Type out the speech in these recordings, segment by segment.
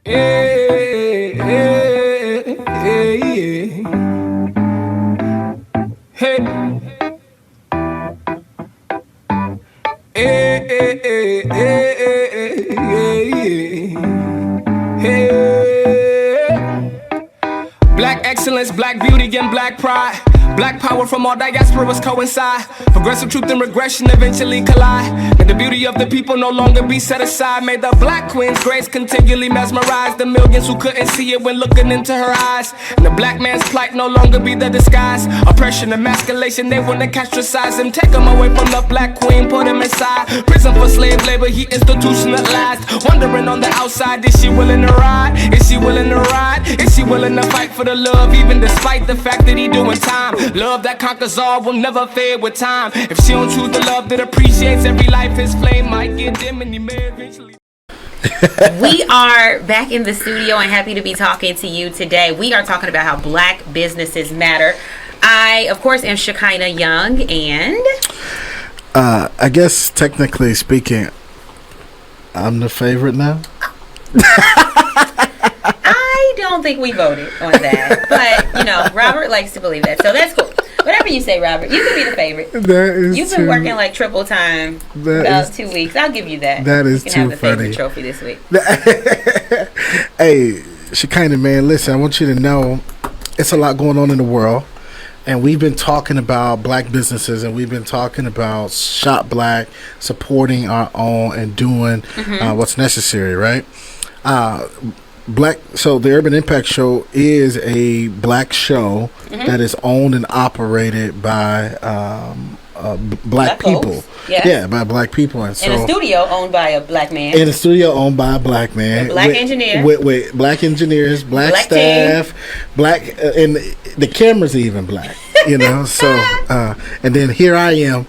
Hey, hey, hey, hey. Hey, hey, hey, hey, hey, hey, hey. Black excellence, black beauty, and black pride. Black power from all diasporas coincide. Progressive truth and regression eventually collide. May the beauty of the people no longer be set aside. May the black queen's grace continually mesmerize the millions who couldn't see it when looking into her eyes. And the black man's plight no longer be the disguise. Oppression, emasculation, they wanna castricize him. Take him away from the black queen, put him inside prison for slave labor, he institutionalized. Wondering on the outside, is she willing to ride? Is she willing to ride? Is she willing to fight for the love, even despite the fact that he doing time? Love that conquers all will never fade with time. If she don't choose the love that appreciates every life, his flame might get dim and he may eventually. We are back in the studio and happy to be talking to you today. We are talking about how black businesses matter. I, of course, am Shekinah Young, and I guess technically speaking, I'm the favorite now. I don't think we voted on that, but you know, Robert likes to believe that, so that's cool. Whatever you say, Robert, you can be the favorite. That is You've been working like triple time about 2 weeks. I'll give you that. That is you can too have the funny. favorite trophy this week. Hey, Shekinah, man, listen, I want you to know it's a lot going on in the world. And we've been talking about black businesses, and we've been talking about Shop Black, supporting our own and doing what's necessary, right? So the Urban Impact Show is a black show that is owned and operated by black people. Yes. Yeah, by black people. And so, in a studio owned by a black man. In a studio owned by a black man. Black engineer. With black engineers, black staff, team. black, and the camera's even black, you know. So, and then here I am,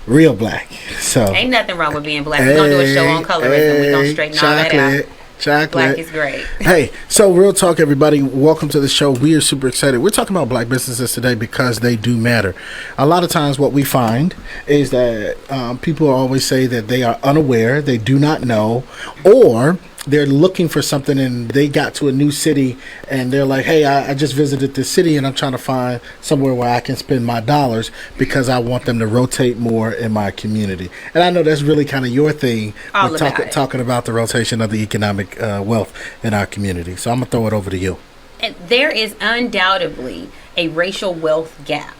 real black. So ain't nothing wrong with being black. We're going to do a show on colorism. We're going to straighten all that out. Chocolate. Black is great. Hey, so real talk, everybody. Welcome to the show. We are super excited. We're talking about black businesses today because they do matter. A lot of times what we find is that people always say that they are unaware, they do not know, or they're looking for something and they got to a new city and they're like, hey, I just visited this city and I'm trying to find somewhere where I can spend my dollars because I want them to rotate more in my community. And I know that's really kind of your thing. All We're talking about the rotation of the economic wealth in our community. So I'm going to throw it over to you. And there is undoubtedly a racial wealth gap,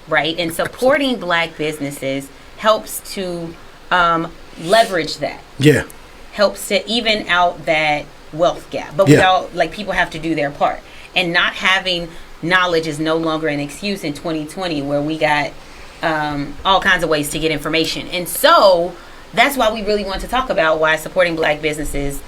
right? And supporting black businesses helps to leverage that. Yeah. Helps to even out that wealth gap, but without, like, people have to do their part, and not having knowledge is no longer an excuse in 2020 where we got all kinds of ways to get information. And so that's why we really want to talk about why supporting black businesses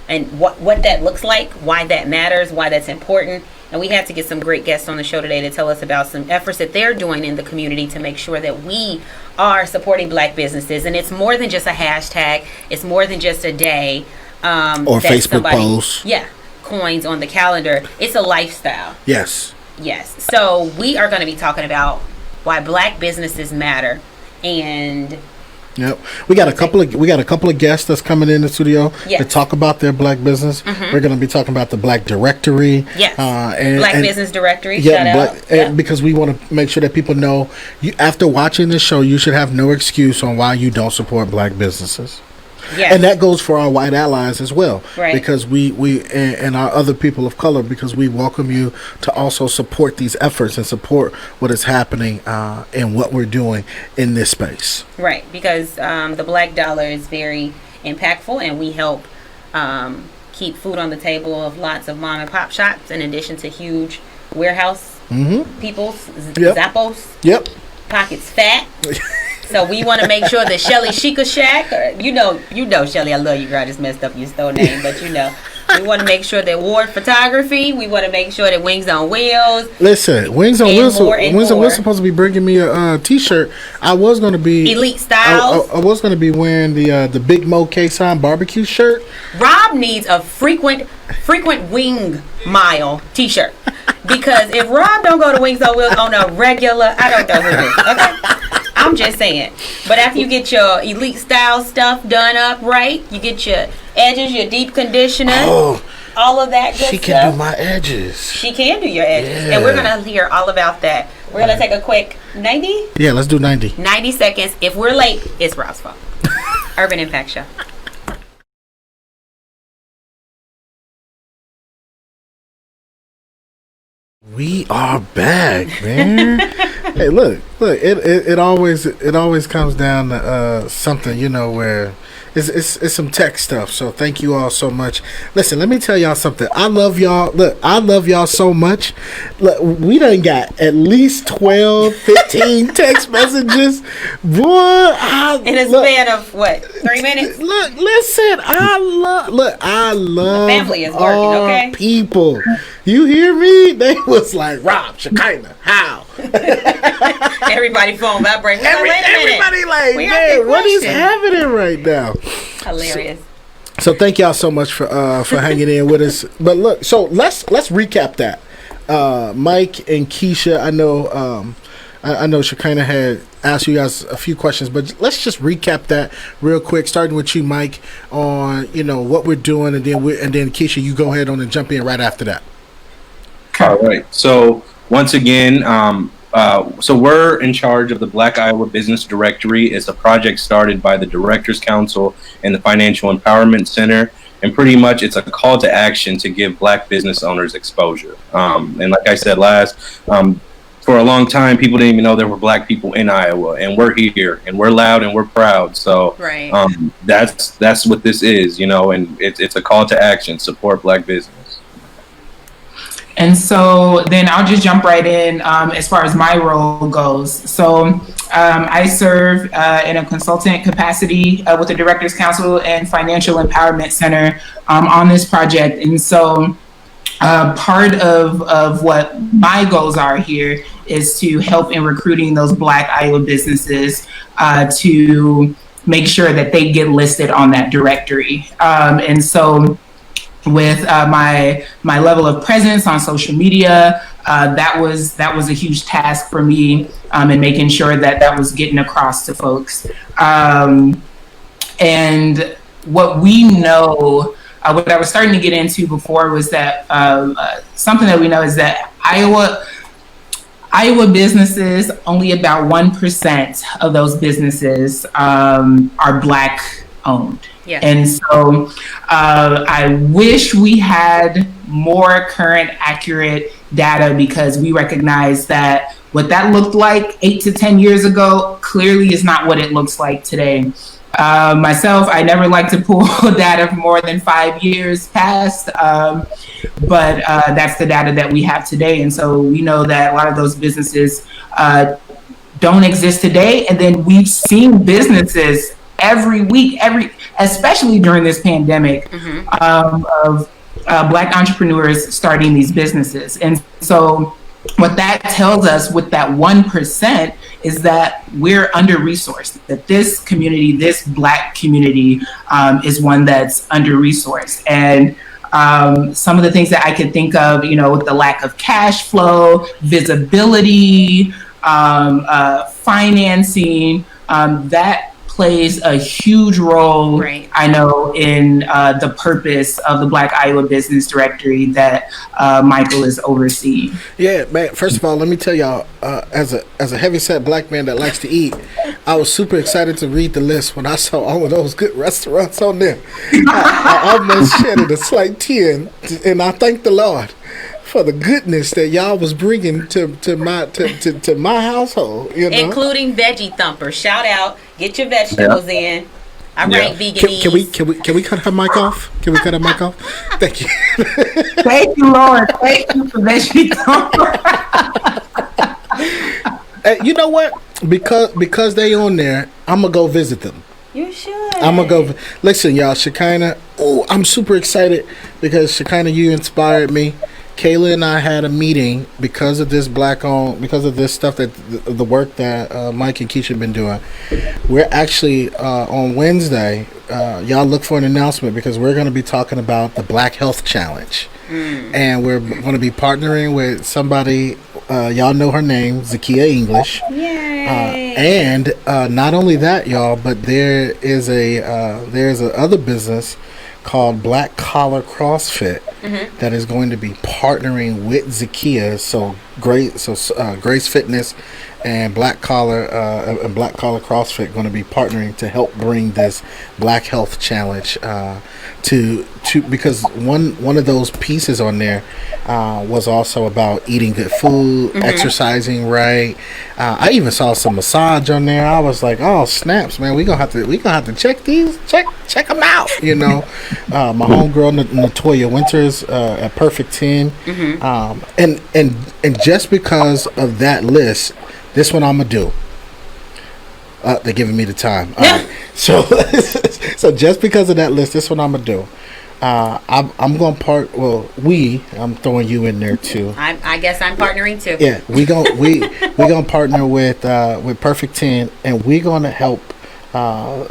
and what that looks like, why that matters, why that's important. And we had to get some great guests on the show today to tell us about some efforts that they're doing in the community to make sure that we are supporting black businesses. And it's more than just a hashtag. It's more than just a day. Or Facebook post. Yeah, coins on the calendar. It's a lifestyle. Yes. Yes. So we are going to be talking about why black businesses matter. And yep, we got a couple of guests that's coming in the studio to talk about their black business. We're going to be talking about the Black Directory. Yes, and Black Business Directory. Yeah, because we want to make sure that people know. After watching this show, you should have no excuse on why you don't support black businesses. Yes. And that goes for our white allies as well, right? Because we and our other people of color, because we welcome you to also support these efforts and support what is happening and what we're doing in this space. Right, because the black dollar is very impactful, and we help keep food on the table of lots of mom and pop shops, in addition to huge warehouse people's Zappos. Yep. Pockets fat. So we want to make sure that Shelly Sheikah Shack, you know, Shelly, I love you, girl. I just messed up your store name, but you know, we want to make sure that Ward Photography. We want to make sure that Wings on Wheels. Listen, Wings on Wheels. Wings on Wheels supposed to be bringing me a T-shirt. I was going to be Elite Styles. I was going to be wearing the Big Mo K-Sign barbecue shirt. Rob needs a frequent wing mile T-shirt, because if Rob don't go to Wings on Wheels on a regular, I don't know who it is. Okay. I'm just saying. But after you get your Elite Style stuff done up right, you get your edges, your deep conditioner. Oh, all of that good stuff. She can do my edges. She can do your edges. Yeah. And we're going to hear all about that. We're going to take a quick 90? Yeah, let's do 90. 90 seconds. If we're late, it's Rob's fault. Urban Impact Show. We are back, man. Hey, look. It always comes down to something, you know, where it's some tech stuff. So thank you all so much. Listen, let me tell y'all something. I love y'all. Look, I love y'all so much. Look, we done got at least 12, 15 text messages. Boy, in a span of what, 3 minutes? Look, listen, I love the family is working, our okay? people. You hear me? They was like, Rob, Shekinah, how? Everybody phone vibrating. Everybody like, man, what is happening right now? Hilarious. So thank y'all so much for hanging in with us. But look, so let's recap that. Mike and Keisha, I know Shekinah had asked you guys a few questions, but let's just recap that real quick, starting with you, Mike, on what we're doing, and then Keisha, you go ahead on and jump in right after that. All right. So once again, so we're in charge of the Black Iowa Business Directory. It's a project started by the Directors Council and the Financial Empowerment Center. And pretty much it's a call to action to give Black business owners exposure. And like I said for a long time, people didn't even know there were Black people in Iowa, and we're here, and we're loud, and we're proud. So right. That's what this is, and it's a call to action, support Black business. And so then I'll just jump right in as far as my role goes. So I serve in a consultant capacity with the Directors Council and Financial Empowerment Center on this project. And so part of what my goals are here is to help in recruiting those Black Iowa businesses to make sure that they get listed on that directory. And so with my level of presence on social media, that was a huge task for me in making sure that was getting across to folks. And what we know, what I was starting to get into before was that something that we know is that Iowa businesses, only about 1% of those businesses are Black owned. Yeah. And so I wish we had more current, accurate data, because we recognize that what that looked like 8 to 10 years ago clearly is not what it looks like today. Myself, I never like to pull data for more than 5 years past, but that's the data that we have today. And so we know that a lot of those businesses don't exist today. And then we've seen businesses every week, especially during this pandemic, of Black entrepreneurs starting these businesses. And so what that tells us with that 1% is that we're under-resourced, that this community, this Black community, is one that's under-resourced. And some of the things that I could think of, with the lack of cash flow, visibility, financing, that plays a huge role, right, I know, in the purpose of the Black Iowa Business Directory that Michael is overseeing. Yeah, man. First of all, let me tell y'all, as a heavyset Black man that likes to eat, I was super excited to read the list when I saw all of those good restaurants on there. I almost shedded a slight tear, and I thank the Lord for the goodness that y'all was bringing to my household, including Veggie Thumper. Shout out, get your vegetables in. I rank veganese. Can we cut her mic off? Can we cut her mic off? Thank you. Thank you, Lord. Thank you for Veggie Thumper. You know what? Because they on there, I'm gonna go visit them. You should. I'm gonna go. Listen, y'all, Shekinah. Oh, I'm super excited because Shekinah, you inspired me. Kayla and I had a meeting because of this because of this stuff, that the work that Mike and Keisha have been doing. We're actually on Wednesday. Y'all look for an announcement, because we're going to be talking about the Black Health Challenge, and we're going to be partnering with somebody. Y'all know her name, Zakia English. Yay! And not only that, y'all, but there's a other business called Black Collar CrossFit. that is going to be partnering with Zakia. So Grace Fitness and Black Collar CrossFit going to be partnering to help bring this Black Health Challenge to because one of those pieces on there was also about eating good food, exercising right. I even saw some massage on there. I was like, oh snaps, man, we gonna have to check them out. You know, my homegirl Natoya Winters at Perfect 10, and just because of that list, this one I'm gonna do. They're giving me the time. So just because of that list, this one I'm gonna do. I'm gonna I'm throwing you in there too. I guess I'm partnering too. Yeah, we gonna partner with Perfect 10, and we're gonna help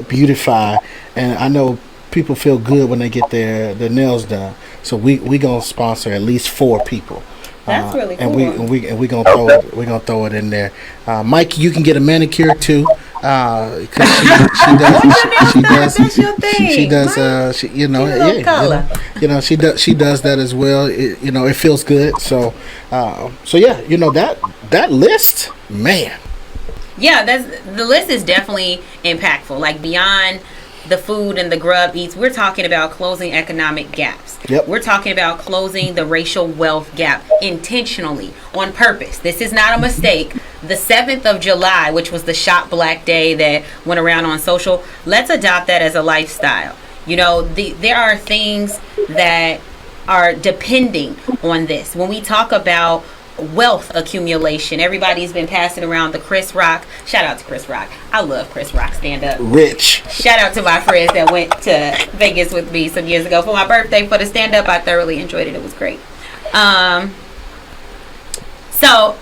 beautify. And I know people feel good when they get their nails done, so we gonna sponsor at least 4 people. That's really cool. And we gonna throw it in there. Mike, you can get a manicure too. Because she does that as well. It feels good. So yeah, that list, man. Yeah, the list is definitely impactful. Like beyond the food and the grub eats, we're talking about closing economic gaps. Yep. We're talking about closing the racial wealth gap intentionally, on purpose. This is not a mistake. The 7th of July, which was the Shop Black Day that went around on social, let's adopt that as a lifestyle. There are things that are depending on this. When we talk about wealth accumulation, everybody's been passing around the Chris Rock. Shout out to Chris Rock. I love Chris Rock stand up. Rich. Shout out to my friends that went to Vegas with me some years ago for my birthday for the stand up. I thoroughly enjoyed it. It was great.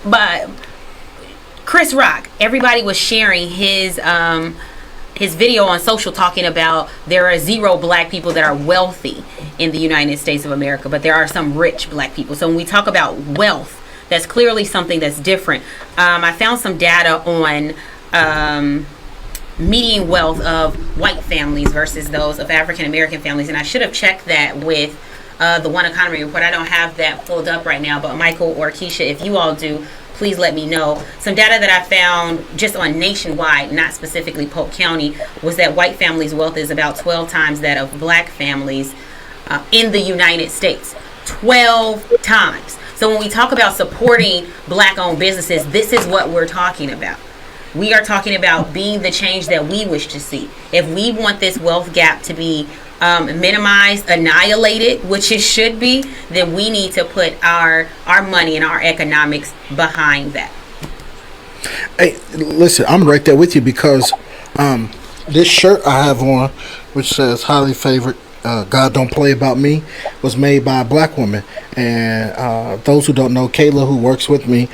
But Chris Rock, everybody was sharing his video on social talking about there are 0 black people that are wealthy in the United States of America, but there are some rich black people. So when we talk about wealth, that's clearly something that's different. I found some data on median wealth of white families versus those of African American families, and I should have checked that with the One Economy report. I don't have that pulled up right now, but Michael or Keisha, if you all do, please let me know. Some data that I found just on nationwide, not specifically Polk County, was that white families' wealth is about 12 times that of black families in the United States. 12 times. So when we talk about supporting black-owned businesses, this is what we're talking about. We are talking about being the change that we wish to see. If we want this wealth gap to be minimized, annihilated, which it should be, then we need to put our money and our economics behind that. Hey, listen, I'm right there with you because this shirt I have on, which says highly favored, God Don't Play About Me, was made by a black woman. And those who don't know, Kayla, who works with me,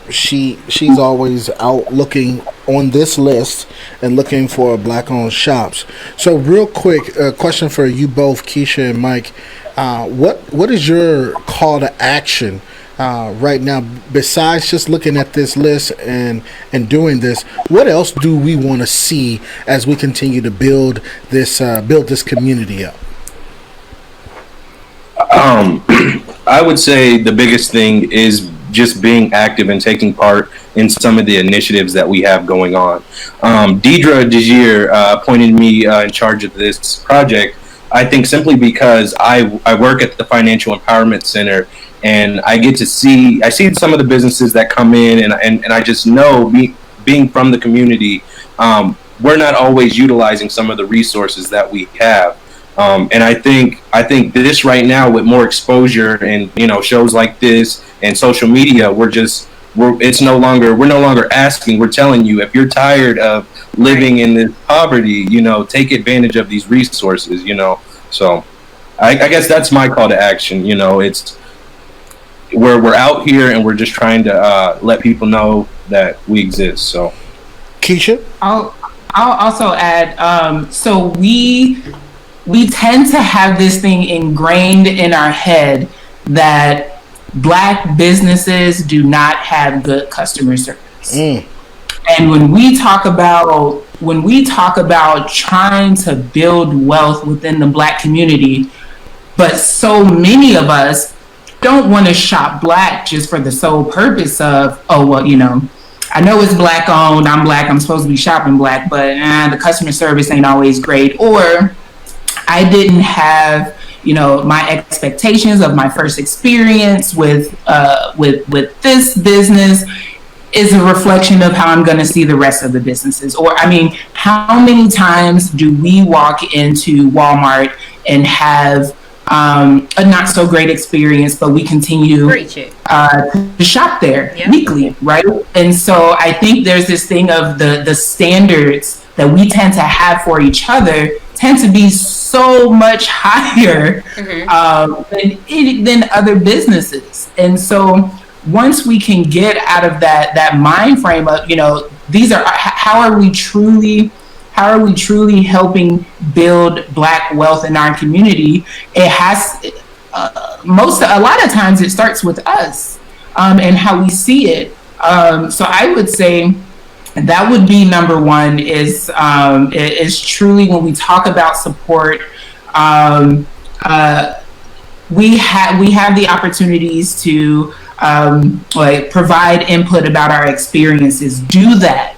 she's always out looking on this list and looking for black-owned shops. So real quick, question for you both, Keisha and Mike. What is your call to action right now, besides just looking at this list and doing this? What else do we want to see as we continue to build this community up? I would say the biggest thing is just being active and taking part in some of the initiatives that we have going on. Deidre Desir appointed me in charge of this project, I think simply because I work at the Financial Empowerment Center, and I see some of the businesses that come in, and I just know, being from the community, we're not always utilizing some of the resources that we have. And I think this right now, with more exposure and shows like this and social media, we're no longer asking, we're telling you, if you're tired of living in this poverty, take advantage of these resources, So I guess that's my call to action. It's we're out here and we're just trying to let people know that we exist. So Keisha? I'll also add, so we tend to have this thing ingrained in our head that black businesses do not have good customer service. And when we talk about trying to build wealth within the black community, But so many of us don't want to shop Black just for the sole purpose of, oh, well, you know, I know it's Black owned, I'm Black, I'm supposed to be shopping Black, but the customer service ain't always great. Or I didn't have, you know, my expectations of my first experience with this business is a reflection of how I'm going to see the rest of the businesses. Or, I mean, how many times do we walk into Walmart and have a not so great experience, but we continue to shop there weekly, right? And so I think there's this thing of the standards that we tend to have for each other tend to be so much higher than other businesses. And so once we can get out of that mind frame of, you know, these are, how are we truly helping build Black wealth in our community? It has a lot of times it starts with us and how we see it. So I would say that would be number one, is truly, when we talk about support, we have the opportunities to provide input about our experiences. Do that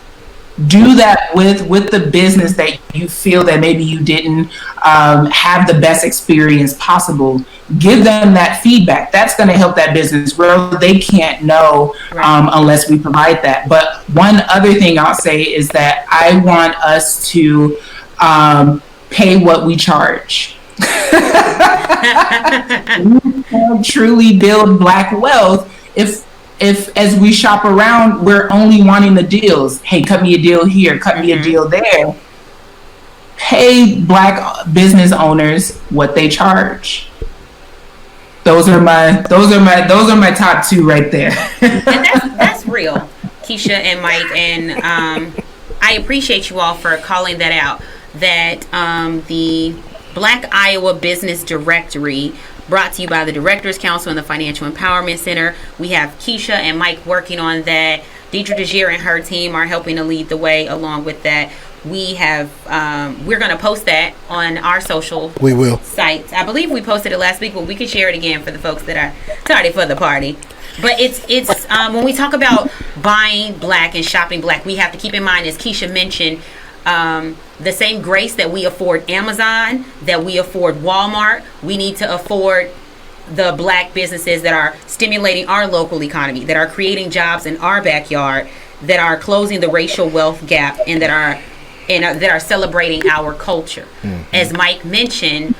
with the business that you feel that maybe you didn't have the best experience possible. Give them that feedback. That's going to help that business grow. They can't know unless we provide that. But one other thing I'll say is that I want us to pay what we charge. We can truly build Black wealth if as we shop around, we're only wanting the deals. Hey, cut me a deal here, cut me a deal there. Pay Black business owners what they charge. Those are my top two right there. And that's real, Keisha and Mike, and I appreciate you all for calling that out. That the Black Iowa Business Directory, brought to you by the Directors Council and the Financial Empowerment Center. We have Keisha and Mike working on that. Deidre DeGier and her team are helping to lead the way along with that. We have, we're going to post that on our social sites. I believe we posted it last week, but we can share it again for the folks that are tardy for the party. But it's when we talk about buying Black and shopping Black, we have to keep in mind, as Keisha mentioned, the same grace that we afford Amazon, that we afford Walmart, we need to afford the Black businesses that are stimulating our local economy, that are creating jobs in our backyard, that are closing the racial wealth gap, and that are celebrating our culture. As Mike mentioned,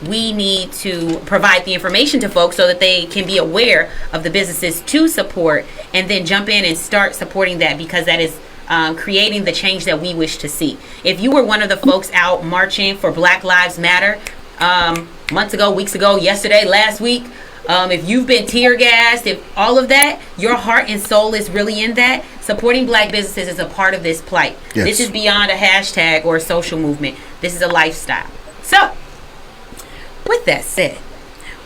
we need to provide the information to folks so that they can be aware of the businesses to support, and then jump in and start supporting that, because that is creating the change that we wish to see. If you were one of the folks out marching for Black Lives Matter months ago, weeks ago, yesterday, last week, if you've been tear gassed, if all of that, your heart and soul is really in that, supporting Black businesses is a part of this plight. Yes. This is beyond a hashtag or a social movement. This is a lifestyle. So, with that said,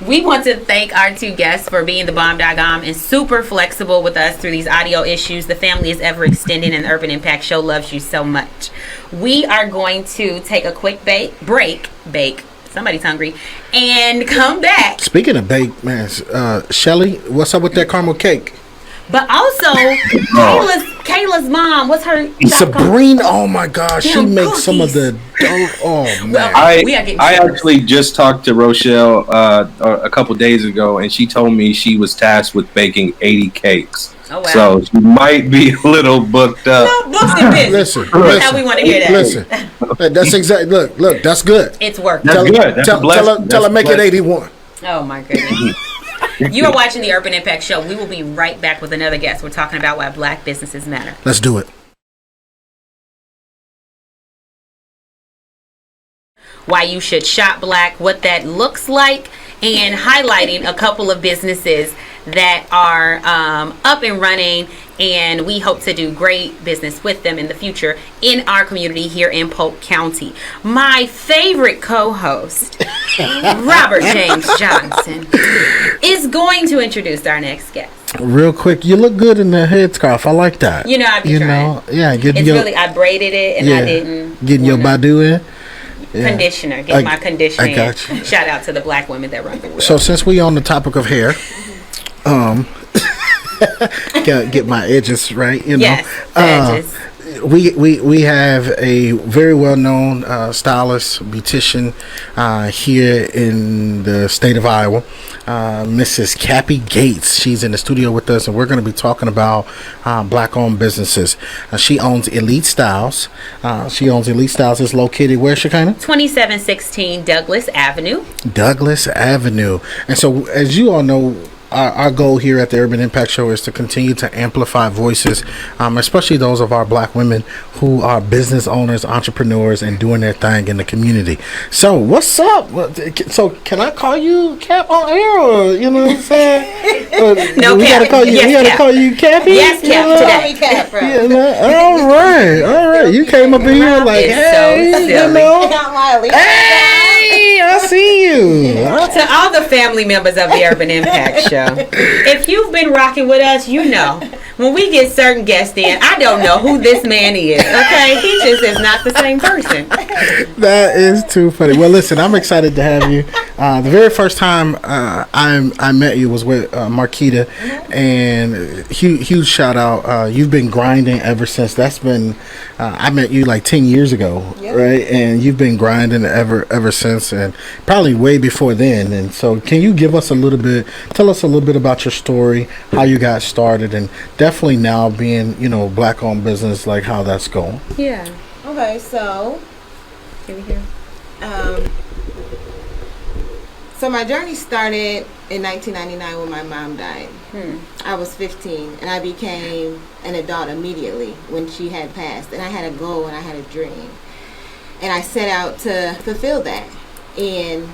we want to thank our two guests for being the bomb.com and super flexible with us through these audio issues. The family is ever extending, and the Urban Impact Show loves you so much. We are going to take a quick break. Somebody's hungry. And come back. Speaking of bake, man, Shelly, what's up with that caramel cake? But also, Kayla's mom, what's her? Sabrina, oh my gosh, she makes some of the oh man. Well, I actually just talked to Rochelle a couple days ago, and she told me she was tasked with baking 80 cakes. Oh, wow. So she might be a little booked up. No, booked and busy. Listen, how we want to hear that. Listen, that's exactly. Look, that's good. It's working. That's good. Tell her make it 81. Oh my goodness. You are watching the Urban Impact Show. We will be right back with another guest. We're talking about why Black businesses matter. Let's do it. Why you should shop Black, what that looks like, and highlighting a couple of businesses that are up and running, and we hope to do great business with them in the future in our community here in Polk County. My favorite co-host, Robert James Johnson, is going to introduce our next guest. Real quick, you look good in the headscarf. I like that. You know, I've been trying. Yeah, I braided it and I didn't. Getting your Badu in. conditioner. Get my conditioner. I got you. Shout out to the black women that run the world. So since we on the topic of hair, get my edges right. You know, yes, edges. We have a very well known stylist, beautician here in the state of Iowa, Mrs. Cappy Gates. She's in the studio with us, and we're going to be talking about black-owned businesses. She owns Elite Styles. It's located where, Shekinah? 2716 Douglas Avenue. Douglas Avenue. And so, as you all know, our goal here at the Urban Impact Show is to continue to amplify voices, especially those of our black women who are business owners, entrepreneurs, and doing their thing in the community. So, what's up? So, can I call you Cap on air, or you know what I'm saying? No, we Cap. gotta call you. Yes, we gotta Cap. call you Cappy. Yes, Cap. Today. Cap, bro. All right. You came up in here like, It's hey, so you silly. know, Not Miley. hey, I see you. To all the family members of the Urban Impact Show, if you've been rocking with us, you know when we get certain guests in, I don't know who this man is. Okay, he just is not the same person. That is too funny. Well, listen, I'm excited to have you. The very first time I met you was with Marquita, and huge shout out. You've been grinding ever since. That's been I met you like 10 years ago, right? And you've been grinding ever since, and probably way before then. And so, can you tell us a little bit about your story, how you got started, and definitely now being black owned business, like how that's going? Yeah. Okay, so so my journey started in 1999 when my mom died. I was 15, and I became an adult immediately when she had passed. And I had a goal and I had a dream, and I set out to fulfill that. And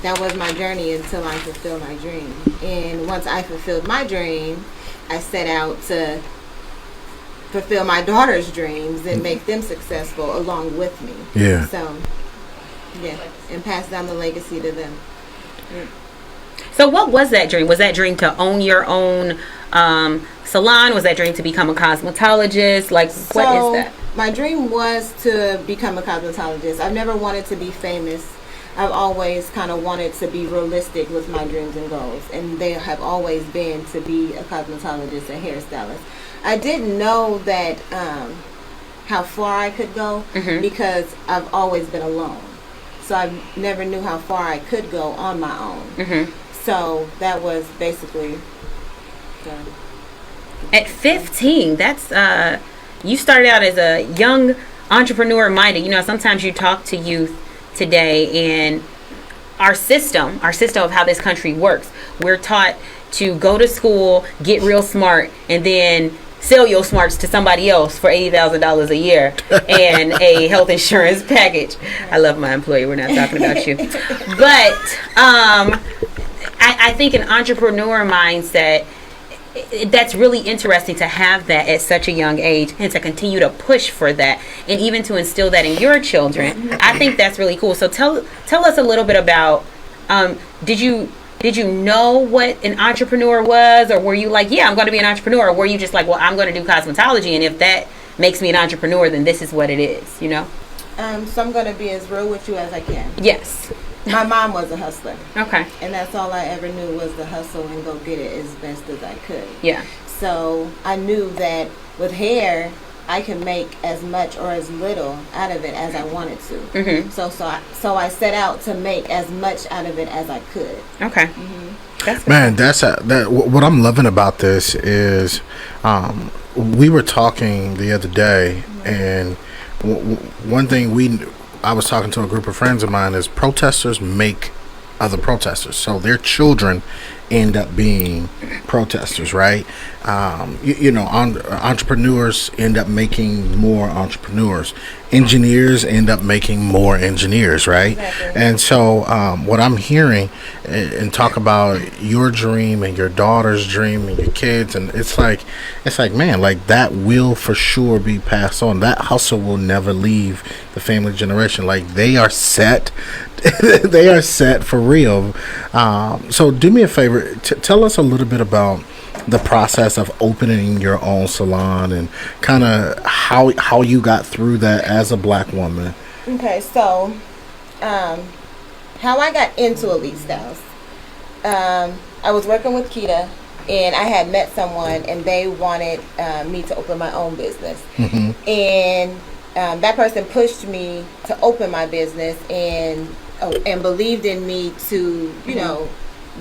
that was my journey until I fulfilled my dream. And once I fulfilled my dream, I set out to fulfill my daughter's dreams and make them successful along with me. Yeah. So, yeah, and pass down the legacy to them. Yeah. So what was that dream? Was that dream to own your own salon? Was that dream to become a cosmetologist? Like, what is that? My dream was to become a cosmetologist. I've never wanted to be famous. I've always kind of wanted to be realistic with my dreams and goals, and they have always been to be a cosmetologist and hairstylist. I didn't know that how far I could go because I've always been alone. So I never knew how far I could go on my own. So that was basically At 15, that's you started out as a young entrepreneur minded. Sometimes you talk to youth today, and our system of how this country works, we're taught to go to school, get real smart, and then sell your smarts to somebody else for $80,000 a year and a health insurance package. I love my employee. We're not talking about you. But I think an entrepreneur mindset, that's really interesting to have that at such a young age and to continue to push for that and even to instill that in your children. I think that's really cool. So tell us a little bit about, did you know what an entrepreneur was, or were you like, yeah, I'm going to be an entrepreneur, or were you just like, well, I'm going to do cosmetology, and if that makes me an entrepreneur, then this is what it is, So I'm going to be as real with you as I can. Yes. My mom was a hustler. Okay. And that's all I ever knew was to hustle and go get it as best as I could. Yeah. So I knew that with hair, I could make as much or as little out of it as I wanted to. So I set out to make as much out of it as I could. Okay. Man, what I'm loving about this is we were talking the other day, and one thing I was talking to a group of friends of mine is protesters make other protesters, so their children end up being protesters, right? Entrepreneurs end up making more entrepreneurs. Engineers end up making more engineers, right? Exactly. And so what I'm hearing and talk about your dream and your daughter's dream and your kids, and it's like man, like that will for sure be passed on. That hustle will never leave the family generation. Like they are set. They are set for real. So do me a favor, tell us a little bit about the process of opening your own salon and kind of how you got through that as a black woman. Okay, so how I got into Elite Styles. I was working with Keita, and I had met someone, and they wanted me to open my own business. Mm-hmm. And that person pushed me to open my business and believed in me to, you know,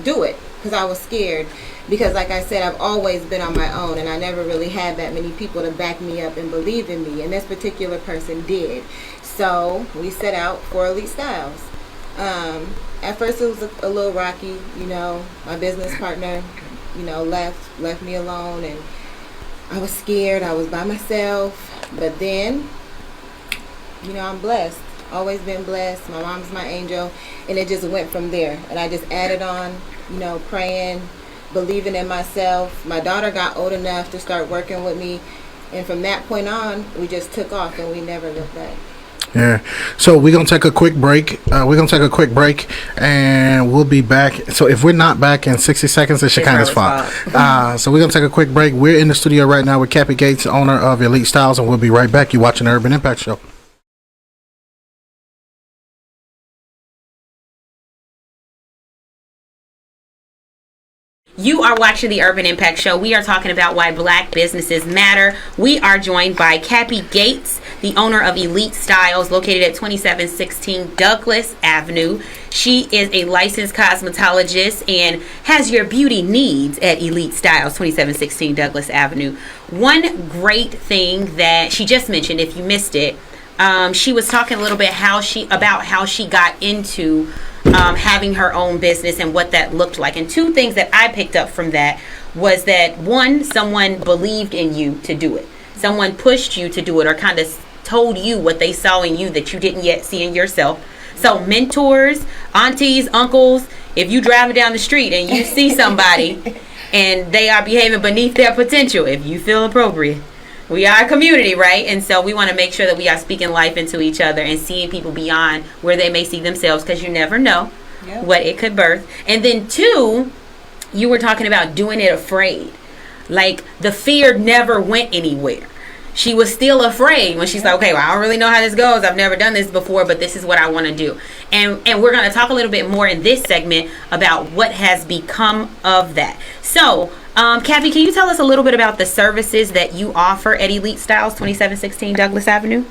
do it, because I was scared. Because like I said, I've always been on my own, and I never really had that many people to back me up and believe in me. And this particular person did. So we set out for Elite Styles. At first it was a little rocky, you know. My business partner, you know, left me alone, and I was scared. I was by myself. But then, you know, I'm blessed. Always been blessed. My mom's my angel. And it just went from there. And I just added on, you know, praying, believing in myself. My daughter got old enough to start working with me. And from that point on, we just took off and we never looked back. Yeah. So we're going to take a quick break. And we'll be back. So if we're not back in 60 seconds, it's Shekinah's fault. So we're going to take a quick break. We're in the studio right now with Cappy Gates, owner of Elite Styles, and we'll be right back. You're watching the Urban Impact Show. You are watching the Urban Impact Show. We are talking about why black businesses matter. We are joined by Cappy Gates, the owner of Elite Styles, located at 2716 Douglas Avenue. She is a licensed cosmetologist and has your beauty needs at Elite Styles, 2716 Douglas Avenue. One great thing that she just mentioned, if you missed it, she was talking a little bit about how she got into having her own business and what that looked like. And two things that I picked up from that was that, one, someone believed in you to do it. Someone pushed you to do it, or kind of told you what they saw in you that you didn't yet see in yourself. So mentors, aunties, uncles, if you driving down the street and you see somebody and they are behaving beneath their potential, if you feel appropriate, we are a community, right? And so we want to make sure that we are speaking life into each other and seeing people beyond where they may see themselves, because you never know what it could birth. And then two, you were talking about doing it afraid. Like, the fear never went anywhere. She was still afraid when she's like, okay, well, I don't really know how this goes. I've never done this before, but this is what I want to do. And we're going to talk a little bit more in this segment about what has become of that. So, Cappy, can you tell us a little bit about the services that you offer at Elite Styles, 2716 Douglas Avenue?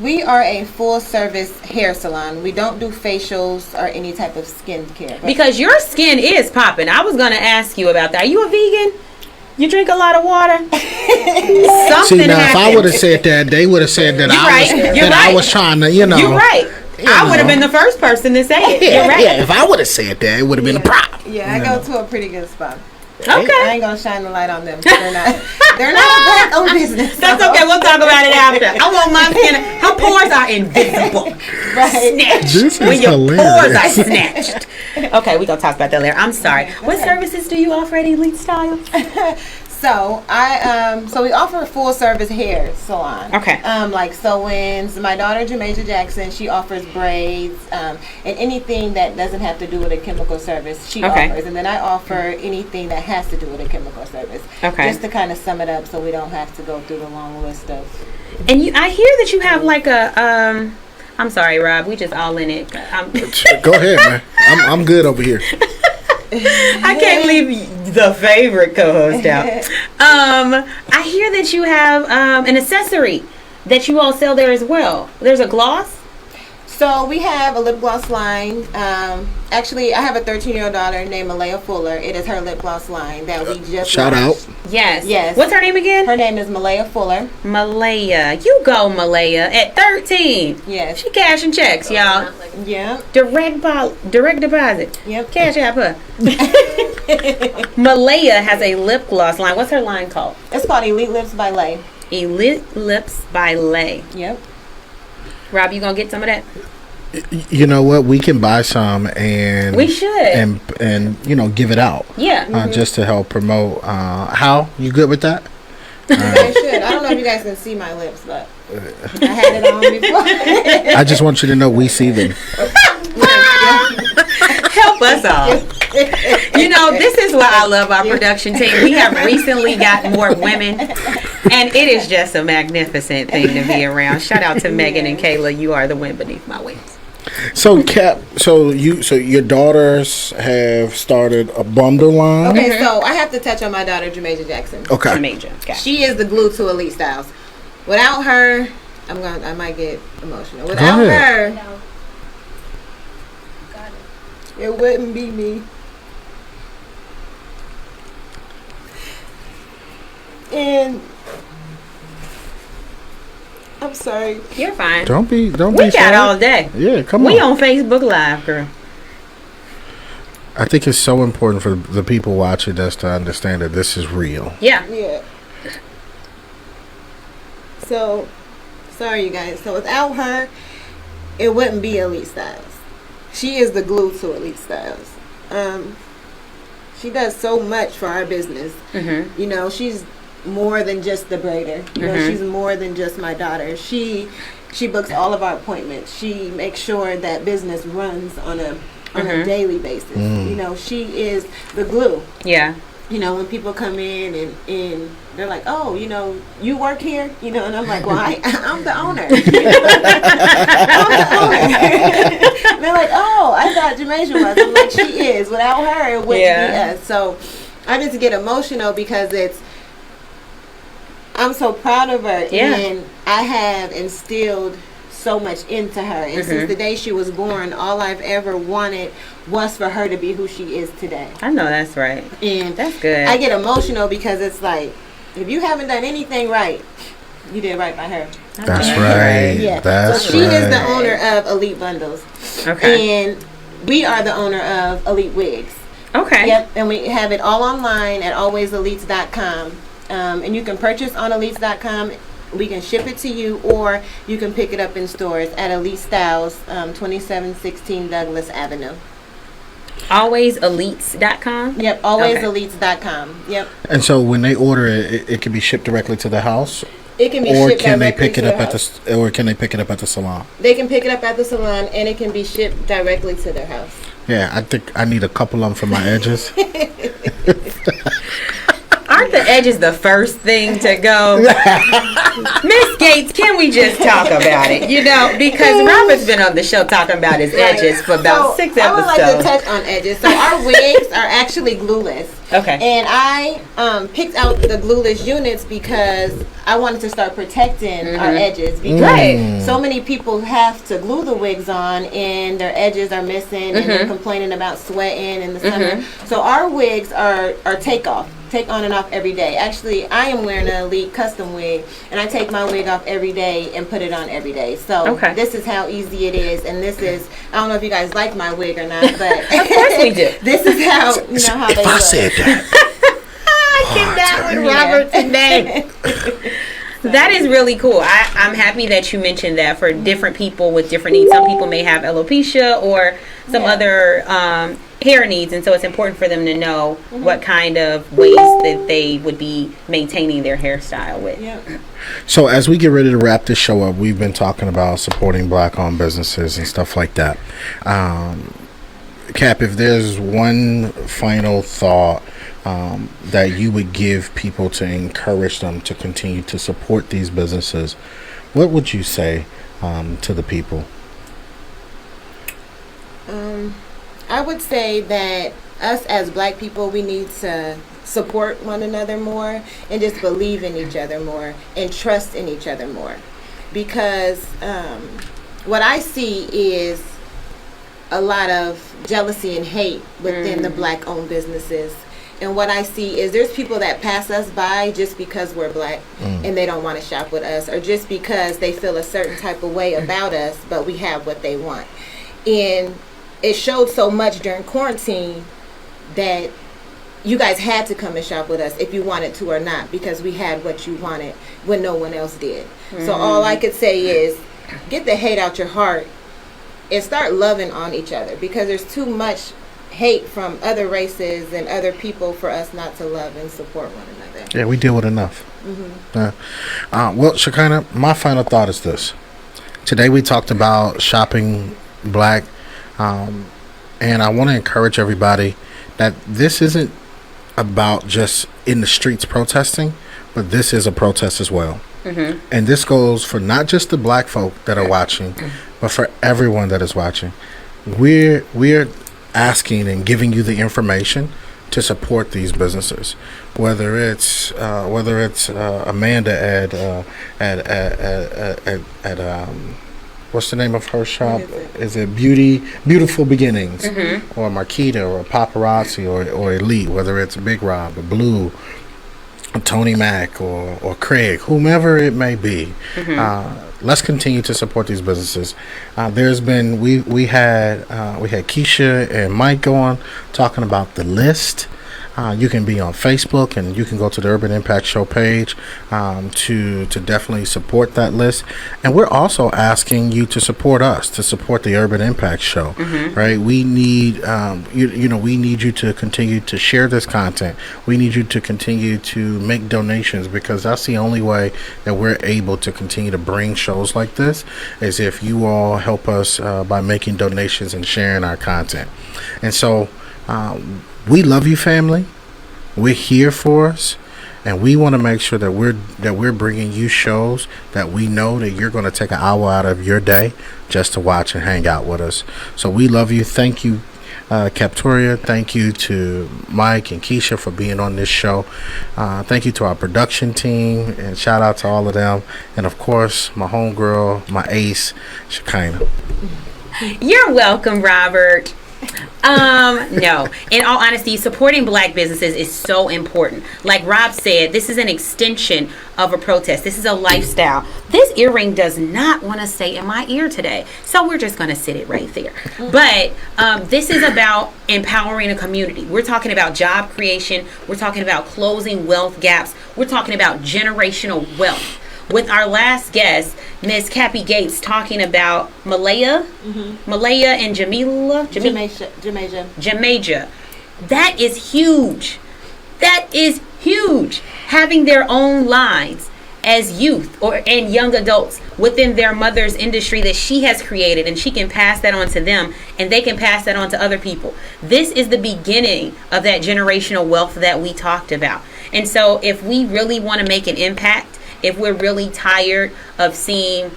We are a full-service hair salon. We don't do facials or any type of skin care. Because your skin is popping. I was going to ask you about that. Are you a vegan? You drink a lot of water? See, now, if I would have said that, they would have said that I was trying to, you know. You're right. I would have been the first person to say it. Yeah, You're right. Yeah, if I would have said that, it would have been a prop. Yeah, I go to a pretty good spot. Okay. I ain't gonna shine the light on them. They're not a black owned business. That's okay. We'll talk about it after. I want my skin. Her pores are invisible. Right. Snatched. This is when your hilarious. pores are snatched. Okay, we're gonna talk about that later. I'm sorry. Okay, what services do you offer at Elite Styles? So we offer a full service hair salon. Okay. Like sew-ins. My daughter Jamaja Jackson, she offers braids, and anything that doesn't have to do with a chemical service, she offers. And then I offer anything that has to do with a chemical service. Okay. Just to kind of sum it up, so we don't have to go through the long list of. And I hear that you have like a I'm sorry, Rob. We just all in it. Go ahead, man. I'm good over here. I can't leave the favorite co-host out. I hear that you have an accessory that you all sell there as well. There's a gloss. So we have a lip gloss line. Actually, I have a 13-year-old daughter named Malaya Fuller. It is her lip gloss line that we just shout launched. out. Yes. What's her name again? Her name is Malaya Fuller. Malaya. You go, Malaya. At 13. Yes. She cashing checks, y'all. Yeah. Direct deposit. Yep. Cash app her. Malaya has a lip gloss line. What's her line called? It's called Elite Lips by Lay. Elite Lips by Lay. Yep. Rob, you gonna get some of that? You know what? We can buy some and we should and you know, give it out. Yeah. Just to help promote. How you good with that? I should. I don't know if you guys can see my lips, but I had it on before. I just want you to know we see them. Help us all. You know, this is why I love our production team. We have recently got more women, and it is just a magnificent thing to be around. Shout out to Megan and Kayla. You are the wind beneath my wings. So Cap, so your daughters have started a bundle line. Okay, so I have to touch on my daughter, Jamaja Jackson. Okay. Jamaja. Okay. She is the glue to Elite Styles. Without her, I might get emotional. Without her, it wouldn't be me. And I'm sorry. You're fine. Don't be We got sorry. all day. Yeah, come We on. on Facebook Live, girl. I think it's so important for the people watching us to understand that this is real. Yeah. Yeah. So, sorry you guys. So without her, it wouldn't be Elite Styles. She is the glue to Elite Styles. She does so much for our business. Mm-hmm. You know, she's more than just the braider. You know, she's more than just my daughter. She books all of our appointments. She makes sure that business runs on a daily basis. You know, she is the glue. Yeah. You know, when people come in and they're like, oh, you know, you work here? You know, and I'm like, well, I'm the owner. I'm the owner. They're like, oh, I thought Jamaja was. I'm like, she is. Without her, it wouldn't be us. So I just get emotional because I'm so proud of her. Yeah. And I have instilled so much into her. And since the day she was born, all I've ever wanted was for her to be who she is today. I know that's right. And that's good. I get emotional because it's like, if you haven't done anything right, you did right by her. That's right. Yeah. That's so she is the owner of Elite Bundles. Okay. And we are the owner of Elite Wigs. Okay. Yep. And we have it all online at alwayselites.com. And you can purchase on elites.com. We can ship it to you, or you can pick it up in stores at Elite Styles, 2716 Douglas Avenue. Alwayselites.com? Yep, alwayselites.com. Yep. And so when they order it, it can be shipped directly to the house. It can be Or shipped can they directly pick it to up their at house. or can they pick it up at the salon? They can pick it up at the salon, and it can be shipped directly to their house. Yeah, I think I need a couple of them for my edges. Aren't the edges the first thing to go? Miss Gates, can we just talk about it? You know, because Robert's been on the show talking about his edges for about 6 episodes. I would like to touch on edges. So our wigs are actually glueless. Okay. And I picked out the glueless units because I wanted to start protecting our edges, because so many people have to glue the wigs on and their edges are missing and they're complaining about sweating in the summer. So our wigs are take on and off every day. Actually, I am wearing an Elite custom wig, and I take my wig off every day and put it on every day. So this is how easy it is, and this is, I don't know if you guys like my wig or not, but of course we do. This is how, you know, how they look. I said that. I get that with Robert today. That is really cool. I'm happy that you mentioned that for different people with different needs. Some people may have alopecia or some other hair needs, and so it's important for them to know what kind of ways that they would be maintaining their hairstyle with. So as we get ready to wrap this show up, we've been talking about supporting Black-owned businesses and stuff like that. Cap, if there's one final thought that you would give people to encourage them to continue to support these businesses, what would you say to the people? I would say that us as Black people, we need to support one another more and just believe in each other more and trust in each other more. Because what I see is a lot of jealousy and hate within the Black-owned businesses. And what I see is there's people that pass us by just because we're Black and they don't want to shop with us, or just because they feel a certain type of way about us, but we have what they want. And it showed so much during quarantine that you guys had to come and shop with us if you wanted to or not, because we had what you wanted when no one else did. So all I could say is get the hate out your heart and start loving on each other, because there's too much hate from other races and other people for us not to love and support one another. Yeah, we deal with enough. Well, Shekinah, my final thought is this. Today we talked about shopping Black, and I want to encourage everybody that this isn't about just in the streets protesting, but this is a protest as well. And this goes for not just the Black folk that are watching, but for everyone that is watching. We're asking and giving you the information to support these businesses, whether it's Amanda at what's the name of her shop? Is it Beautiful Beginnings, or Marquita, or Paparazzi, or Elite? Whether it's Big Rob, or Blue, or Tony Mack, or Craig, whomever it may be. Let's continue to support these businesses. There's been we had Keisha and Mike go on talking about the list. You can be on Facebook, and you can go to the Urban Impact Show page to definitely support that list. And we're also asking you to support us, to support the Urban Impact Show. Right? We need we need you to continue to share this content. We need you to continue to make donations, because that's the only way that we're able to continue to bring shows like this, is if you all help us by making donations and sharing our content. And so we love you, family. We're here for us, and we want to make sure that we're bringing you shows that we know that you're going to take an hour out of your day just to watch and hang out with us. So we love you. Thank you, Captoria. Thank you to Mike and Keisha for being on this show. Thank you to our production team, and shout out to all of them. And of course, my homegirl, my ace, Shekinah. You're welcome, Robert. No, in all honesty, supporting black businesses is so important. Like Rob said, this is an extension of a protest. This is a lifestyle. This earring does not want to stay in my ear today, so we're just going to sit it right there. But this is about empowering a community. We're talking about job creation. We're talking about closing wealth gaps. We're talking about generational wealth. With our last guest, Miss Cappy Gates, talking about Malaya and Jamaja. That is huge. That is huge. Having their own lines as youth and young adults within their mother's industry that she has created, and she can pass that on to them, and they can pass that on to other people. This is the beginning of that generational wealth that we talked about. And so if we really want to make an impact, if we're really tired of seeing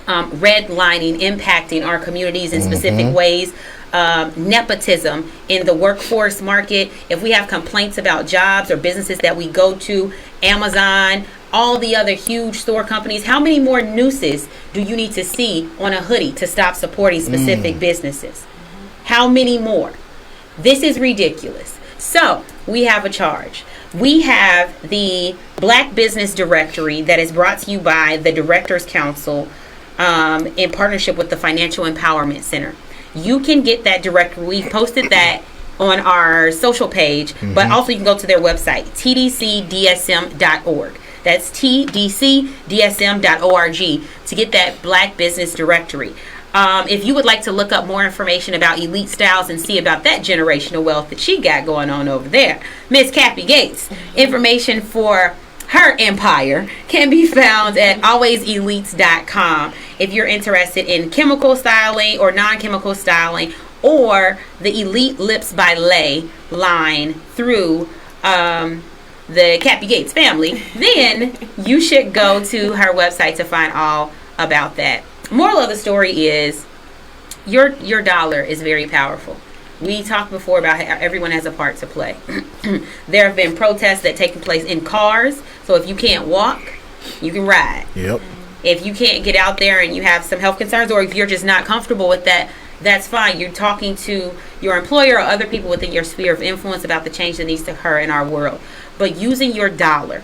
redlining impacting our communities in specific ways, nepotism in the workforce market, if we have complaints about jobs or businesses that we go to, Amazon, all the other huge store companies, how many more nooses do you need to see on a hoodie to stop supporting specific businesses? How many more? This is ridiculous. So we have a charge. We have the Black Business Directory that is brought to you by the Directors Council in partnership with the Financial Empowerment Center. You can get that directory. We've posted that on our social page, but also you can go to their website, tdcdsm.org. That's tdcdsm.org to get that Black Business Directory. If you would like to look up more information about Elite Styles and see about that generational wealth that she got going on over there, Miss Cappy Gates, information for her empire can be found at alwayselites.com if you're interested in chemical styling or non-chemical styling, or the Elite Lips by Lay line through the Cappy Gates family. Then you should go to her website to find all about that. Moral of the story is your dollar is very powerful. We talked before about how everyone has a part to play. There have been protests that take place in cars. So if you can't walk, you can ride. Yep. If you can't get out there and you have some health concerns, or if you're just not comfortable with that, that's fine. You're talking to your employer or other people within your sphere of influence about the change that needs to occur in our world. But using your dollar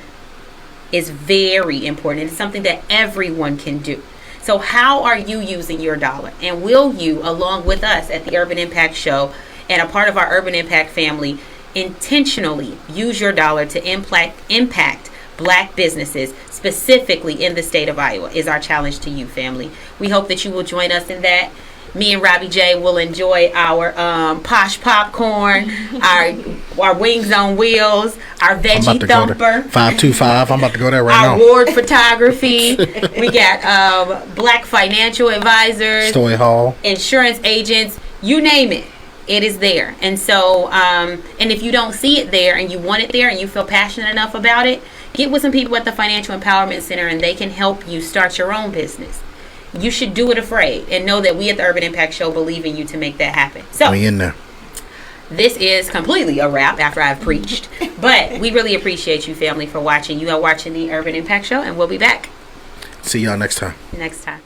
is very important. It's something that everyone can do. So how are you using your dollar? And will you, along with us at the Urban Impact Show and a part of our Urban Impact family, intentionally use your dollar to impact Black businesses, specifically in the state of Iowa, is our challenge to you, family. We hope that you will join us in that. Me and Robbie J will enjoy our posh popcorn, our wings on wheels, our veggie thumper. 525. I'm about to go there right now. Our ward photography. We got Black financial advisors, Story Hall, insurance agents, you name it. It is there. And so, and if you don't see it there and you want it there and you feel passionate enough about it, get with some people at the Financial Empowerment Center and they can help you start your own business. you should do it afraid, and know that we at the Urban Impact Show believe in you to make that happen. So we in there. This is completely a wrap after I've preached. But we really appreciate you, family, for watching. You are watching the Urban Impact Show, and we'll be back. See y'all next time. Next time.